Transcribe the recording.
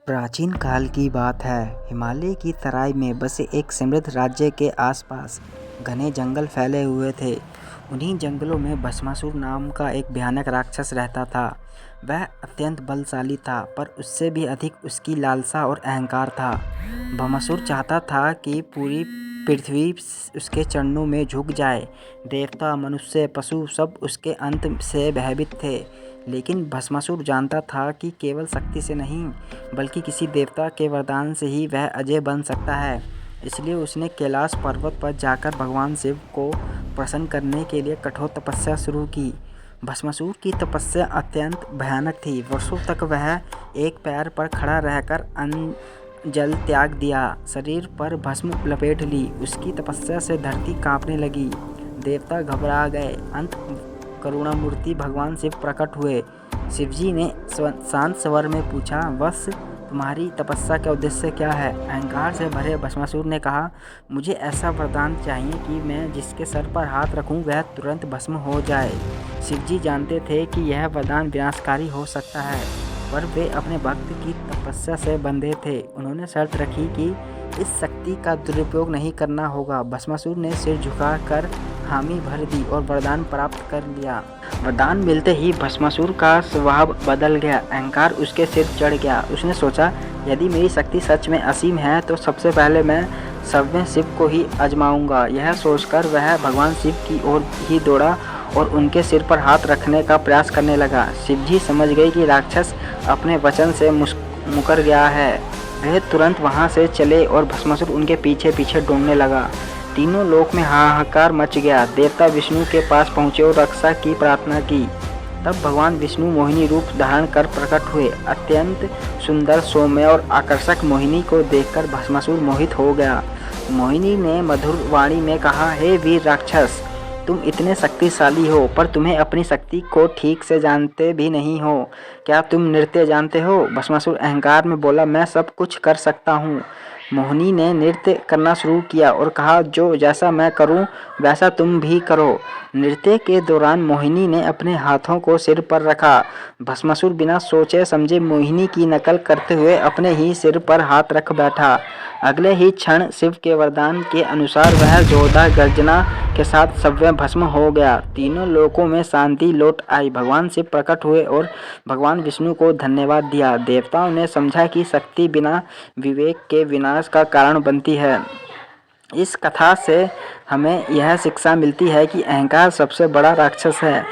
प्राचीन काल की बात है। हिमालय की तराई में बसे एक समृद्ध राज्य के आसपास घने जंगल फैले हुए थे। उन्हीं जंगलों में भस्मासुर नाम का एक भयानक राक्षस रहता था। वह अत्यंत बलशाली था, पर उससे भी अधिक उसकी लालसा और अहंकार था। भस्मासुर चाहता था कि पूरी पृथ्वी उसके चरणों में झुक जाए। देवता, मनुष्य, पशु सब उसके अंत से भयभीत थे। लेकिन भस्मासुर जानता था कि केवल शक्ति से नहीं, बल्कि किसी देवता के वरदान से ही वह अजय बन सकता है। इसलिए उसने कैलाश पर्वत पर जाकर भगवान शिव को प्रसन्न करने के लिए कठोर तपस्या शुरू की। भस्मासुर की तपस्या अत्यंत भयानक थी। वर्षों तक वह एक पैर पर खड़ा रहकर अन्न जल त्याग दिया, शरीर पर भस्म लपेट ली। उसकी तपस्या से धरती कांपने लगी। देवता घबरा गए। अंत करुणामूर्ति भगवान शिव प्रकट हुए। शिवजी ने शांत स्वर में पूछा, वत्स, तुम्हारी तपस्या का उद्देश्य क्या है? अहंकार से भरे भस्मासुर ने कहा, मुझे ऐसा वरदान चाहिए कि मैं जिसके सर पर हाथ रखूं वह तुरंत भस्म हो जाए। शिवजी जानते थे कि यह वरदान विनाशकारी हो सकता है, पर वे अपने भक्त की तपस्या से बंधे थे। उन्होंने शर्त रखी कि इस शक्ति का दुरुपयोग नहीं करना होगा। भस्मासुर ने सिर झुकाकर हामी भर दी और वरदान प्राप्त कर लिया। वरदान मिलते ही भस्मासुर का स्वभाव बदल गया। अहंकार उसके सिर चढ़ गया। उसने सोचा, यदि मेरी शक्ति सच में असीम है तो सबसे पहले मैं स्वयं शिव को ही आजमाऊंगा। यह सोचकर वह भगवान शिव की ओर ही दौड़ा और उनके सिर पर हाथ रखने का प्रयास करने लगा। शिवजी समझ गए कि राक्षस अपने वचन से मुकर गया है। वे तुरंत वहां से चले और भस्मासुर उनके पीछे पीछे दौड़ने लगा। तीनों लोक में हाहाकार मच गया। देवता विष्णु के पास पहुंचे और रक्षा की प्रार्थना की। तब भगवान विष्णु मोहिनी रूप धारण कर प्रकट हुए। अत्यंत सुंदर, सौम्य और आकर्षक मोहिनी को देखकर भस्मासुर मोहित हो गया। मोहिनी ने मधुर वाणी में कहा, हे वीर राक्षस, तुम इतने शक्तिशाली हो, पर तुम्हें अपनी शक्ति को ठीक से जानते भी नहीं हो। क्या तुम नृत्य जानते हो? भस्मासुर अहंकार में बोला, मैं सब कुछ कर सकता हूँ। मोहिनी ने नृत्य करना शुरू किया और कहा, जो जैसा मैं करूं वैसा तुम भी करो। नृत्य के दौरान मोहिनी ने अपने हाथों को सिर पर रखा। भस्मासुर बिना सोचे समझे मोहिनी की नकल करते हुए अपने ही सिर पर हाथ रख बैठा। अगले ही क्षण शिव के वरदान के अनुसार वह जोरदार गर्जना के साथ स्वयं भस्म हो गया। तीनों लोकों में शांति लौट आई। भगवान शिव प्रकट हुए और भगवान विष्णु को धन्यवाद दिया। देवताओं ने समझा कि शक्ति बिना विवेक के विनाश का कारण बनती है। इस कथा से हमें यह शिक्षा मिलती है कि अहंकार सबसे बड़ा राक्षस है।